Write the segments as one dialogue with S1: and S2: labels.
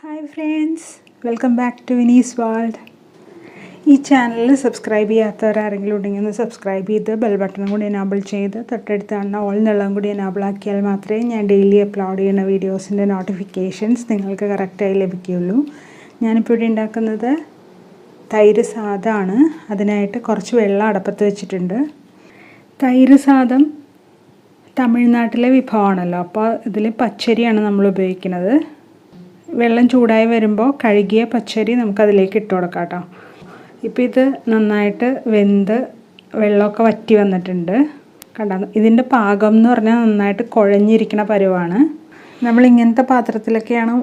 S1: Hi friends, welcome back to Viniz world. ഈ channel subscribe ചെയ്യാത്തവരാരെങ്കിലും ഉണ്ടെങ്കിൽ ഒന്ന് സബ്സ്ക്രൈബ് ചെയ്ത് ബെൽ ബട്ടണും കൂടി എനാബിൾ ചെയ്ത് തൊട്ടടുത്ത് കാണുന്ന ഓൾ എന്നുള്ളതും കൂടി എനാബിൾ ആക്കിയാൽ മാത്രമേ ഞാൻ ഡെയിലി അപ്ലോഡ് ചെയ്യുന്ന വീഡിയോസിൻ്റെ നോട്ടിഫിക്കേഷൻസ് നിങ്ങൾക്ക് കറക്റ്റായി ലഭിക്കുകയുള്ളൂ. ഞാനിപ്പോൾ ഇവിടെ ഉണ്ടാക്കുന്നത് തൈര് സാദമാണ്. അതിനായിട്ട് കുറച്ച് വെള്ളം അടുപ്പത്ത് വെച്ചിട്ടുണ്ട്. തൈര് സാദം തമിഴ്നാട്ടിലെ വിഭവമാണല്ലോ, അപ്പോൾ ഇതിൽ പച്ചരിയാണ് നമ്മൾ ഉപയോഗിക്കുന്നത്. വെള്ളം ചൂടായി വരുമ്പോൾ കഴുകിയ പച്ചരി നമുക്കതിലേക്ക് ഇട്ട് കൊടുക്കാം കേട്ടോ. ഇപ്പോൾ ഇത് നന്നായിട്ട് വെന്ത് വെള്ളമൊക്കെ വറ്റി വന്നിട്ടുണ്ട്. കണ്ടോ, ഇതിൻ്റെ പാകം എന്ന് പറഞ്ഞാൽ നന്നായിട്ട് കുഴഞ്ഞിരിക്കുന്ന പരുവാണ്. നമ്മൾ ഇങ്ങനത്തെ പാത്രത്തിലൊക്കെയാണ്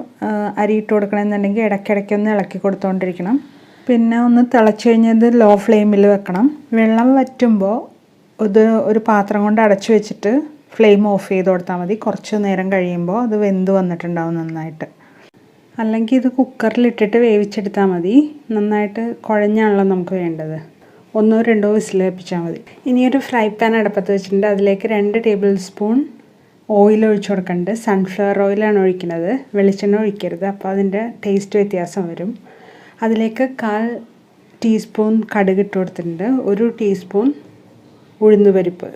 S1: അരി ഇട്ട് കൊടുക്കണമെന്നുണ്ടെങ്കിൽ ഇടയ്ക്കിടയ്ക്കൊന്ന് ഇളക്കി കൊടുത്തുകൊണ്ടിരിക്കണം. പിന്നെ ഒന്ന് തിളച്ച് കഴിഞ്ഞത് ലോ ഫ്ലെയിമിൽ വെക്കണം. വെള്ളം വറ്റുമ്പോൾ ഒരു പാത്രം കൊണ്ട് അടച്ചു വെച്ചിട്ട് ഫ്ലെയിം ഓഫ് ചെയ്ത് കൊടുത്താൽ മതി. കുറച്ച് നേരം കഴിയുമ്പോൾ അത് വെന്ത് വന്നിട്ടുണ്ടാവും നന്നായിട്ട്. അല്ലെങ്കിൽ ഇത് കുക്കറിലിട്ടിട്ട് വേവിച്ചെടുത്താൽ മതി. നന്നായിട്ട് കുഴഞ്ഞാണല്ലോ നമുക്ക് വേണ്ടത്. 1-2 വിസിൽ വെപ്പിച്ചാൽ മതി. ഇനിയൊരു ഫ്രൈ പാൻ അടുപ്പത്ത് വെച്ചിട്ടുണ്ട്. അതിലേക്ക് 2 ടേബിൾ സ്പൂൺ ഓയിൽ ഒഴിച്ചു കൊടുക്കുന്നുണ്ട്. സൺഫ്ലവർ ഓയിലാണ് ഒഴിക്കുന്നത്, വെളിച്ചെണ്ണ ഒഴിക്കരുത്, അപ്പോൾ അതിൻ്റെ ടേസ്റ്റ് വ്യത്യാസം വരും. അതിലേക്ക് 1/4 ടീസ്പൂൺ കടുക് ഇട്ട് കൊടുത്തിട്ടുണ്ട്. 1 ടീസ്പൂൺ ഉഴുന്നുപരിപ്പ്.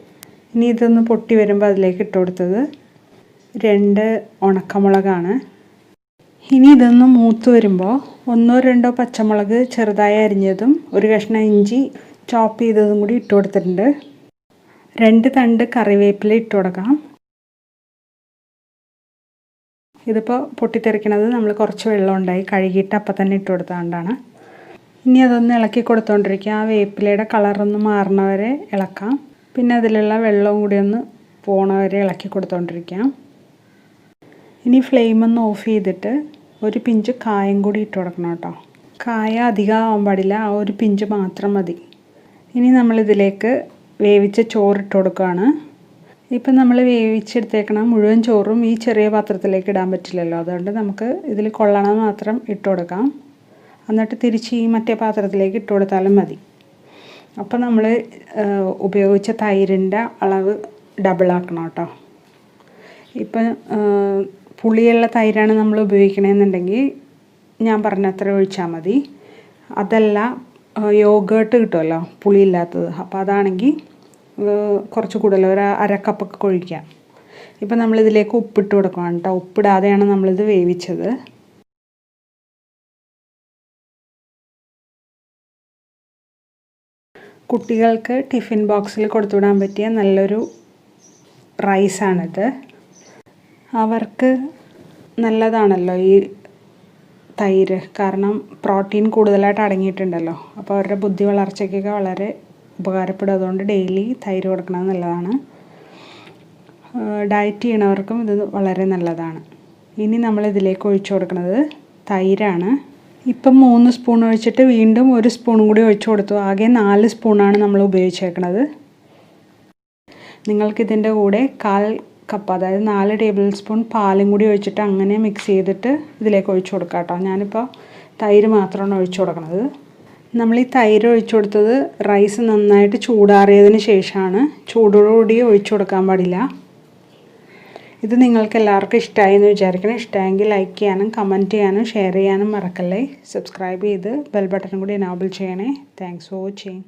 S1: ഇനി ഇതൊന്ന് പൊട്ടി വരുമ്പോൾ അതിലേക്ക് ഇട്ട് കൊടുത്തത് 2 ഉണക്കമുളകാണ്. ഇനി ഇതൊന്ന് മൂത്ത് വരുമ്പോൾ 1-2 പച്ചമുളക് ചെറുതായി അരിഞ്ഞതും 1 കഷ്ണം ഇഞ്ചി ചോപ്പ് ചെയ്തതും കൂടി ഇട്ട് കൊടുത്തിട്ടുണ്ട്. 2 തണ്ട് കറിവേപ്പില ഇട്ട് കൊടുക്കാം. ഇതിപ്പോൾ പൊട്ടിത്തെറിക്കണത് നമ്മൾ കുറച്ച് വെള്ളം ഉണ്ടായി കഴുകിയിട്ട് അപ്പം തന്നെ ഇട്ട് കൊടുത്തുകൊണ്ടാണ്. ഇനി അതൊന്ന് ഇളക്കി കൊടുത്തുകൊണ്ടിരിക്കുക. ആ വേപ്പിലയുടെ കളറൊന്ന് മാറണവരെ ഇളക്കാം. പിന്നെ അതിലുള്ള വെള്ളവും കൂടി ഒന്ന് പോണവരെ ഇളക്കി കൊടുത്തുകൊണ്ടിരിക്കാം. ഇനി ഫ്ലെയിം ഒന്ന് ഓഫ് ചെയ്തിട്ട് 1 പിഞ്ച് കായം കൂടി ഇട്ട് കൊടുക്കണം കേട്ടോ. കായ അധികം ആവാൻ പാടില്ല, ആ 1 പിഞ്ച് മാത്രം മതി. ഇനി നമ്മളിതിലേക്ക് വേവിച്ച ചോറിട്ട് കൊടുക്കുകയാണ്. ഇപ്പം നമ്മൾ വേവിച്ചെടുത്തേക്കണം മുഴുവൻ ചോറും ഈ ചെറിയ പാത്രത്തിലേക്ക് ഇടാൻ പറ്റില്ലല്ലോ, അതുകൊണ്ട് നമുക്ക് ഇതിൽ കൊള്ളണം മാത്രം ഇട്ട് കൊടുക്കാം. എന്നിട്ട് തിരിച്ച് ഈ മറ്റേ പാത്രത്തിലേക്ക് ഇട്ട് കൊടുത്താലും മതി. അപ്പം നമ്മൾ ഉപയോഗിച്ച തൈരിൻ്റെ അളവ് ഡബിളാക്കണം കേട്ടോ. ഇപ്പം പുളിയുള്ള തൈരാണ് നമ്മൾ ഉപയോഗിക്കണമെന്നുണ്ടെങ്കിൽ ഞാൻ പറഞ്ഞ അത്ര ഒഴിച്ചാൽ മതി. അതല്ല യോഗേർട്ട് കിട്ടുമല്ലോ പുളിയില്ലാത്തത്, അപ്പോൾ അതാണെങ്കിൽ കുറച്ച് കൂടുതൽ 1/2 കപ്പൊക്കെ ഒഴിക്കാം. ഇപ്പം നമ്മളിതിലേക്ക് ഉപ്പിട്ട് കൊടുക്കണം കേട്ടോ. ഉപ്പിടാതെയാണ് നമ്മളിത് വേവിച്ചത്. കുട്ടികൾക്ക് ടിഫിൻ ബോക്സിൽ കൊടുത്തുവിടാൻ പറ്റിയ നല്ലൊരു റൈസാണിത്. അവർക്ക് നല്ലതാണല്ലോ ഈ തൈര്, കാരണം പ്രോട്ടീൻ കൂടുതലായിട്ട് അടങ്ങിയിട്ടുണ്ടല്ലോ. അപ്പോൾ അവരുടെ ബുദ്ധി വളർച്ചയ്ക്കൊക്കെ വളരെ ഉപകാരപ്പെടും. അതുകൊണ്ട് ഡെയിലി തൈര് കൊടുക്കുന്നത് നല്ലതാണ്. ഡയറ്റ് ചെയ്യണവർക്കും ഇത് വളരെ നല്ലതാണ്. ഇനി നമ്മളിതിലേക്ക് ഒഴിച്ചു കൊടുക്കുന്നത് തൈരാണ്. ഇപ്പം 3 സ്പൂൺ ഒഴിച്ചിട്ട് വീണ്ടും 1 സ്പൂണും കൂടി ഒഴിച്ചു കൊടുത്തു. ആകെ 4 സ്പൂണാണ് നമ്മൾ ഉപയോഗിച്ചേക്കുന്നത്. നിങ്ങൾക്കിതിൻ്റെ കൂടെ 1/4 കപ്പ്, അതായത് 4 ടേബിൾ സ്പൂൺ പാലും കൂടി ഒഴിച്ചിട്ട് അങ്ങനെ മിക്സ് ചെയ്തിട്ട് ഇതിലേക്ക് ഒഴിച്ചു കൊടുക്കാം കേട്ടോ. ഞാനിപ്പോൾ തൈര് മാത്രമാണ് ഒഴിച്ചു കൊടുക്കുന്നത്. നമ്മൾ ഈ തൈര് ഒഴിച്ചു കൊടുത്തത് റൈസ് നന്നായിട്ട് ചൂടാറിയതിന് ശേഷമാണ്. ചൂടോടുകൂടി ഒഴിച്ചു കൊടുക്കാൻ പാടില്ല. ഇത് നിങ്ങൾക്ക് എല്ലാവർക്കും ഇഷ്ടമായി എന്ന് വിചാരിക്കണം. ഇഷ്ടമായെങ്കിൽ ലൈക്ക് ചെയ്യാനും കമൻറ്റ് ചെയ്യാനും ഷെയർ ചെയ്യാനും മറക്കല്ലേ. സബ്സ്ക്രൈബ് ചെയ്ത് ബെൽ ബട്ടണും കൂടി എനാബിൾ ചെയ്യണേ. Thanks for watching.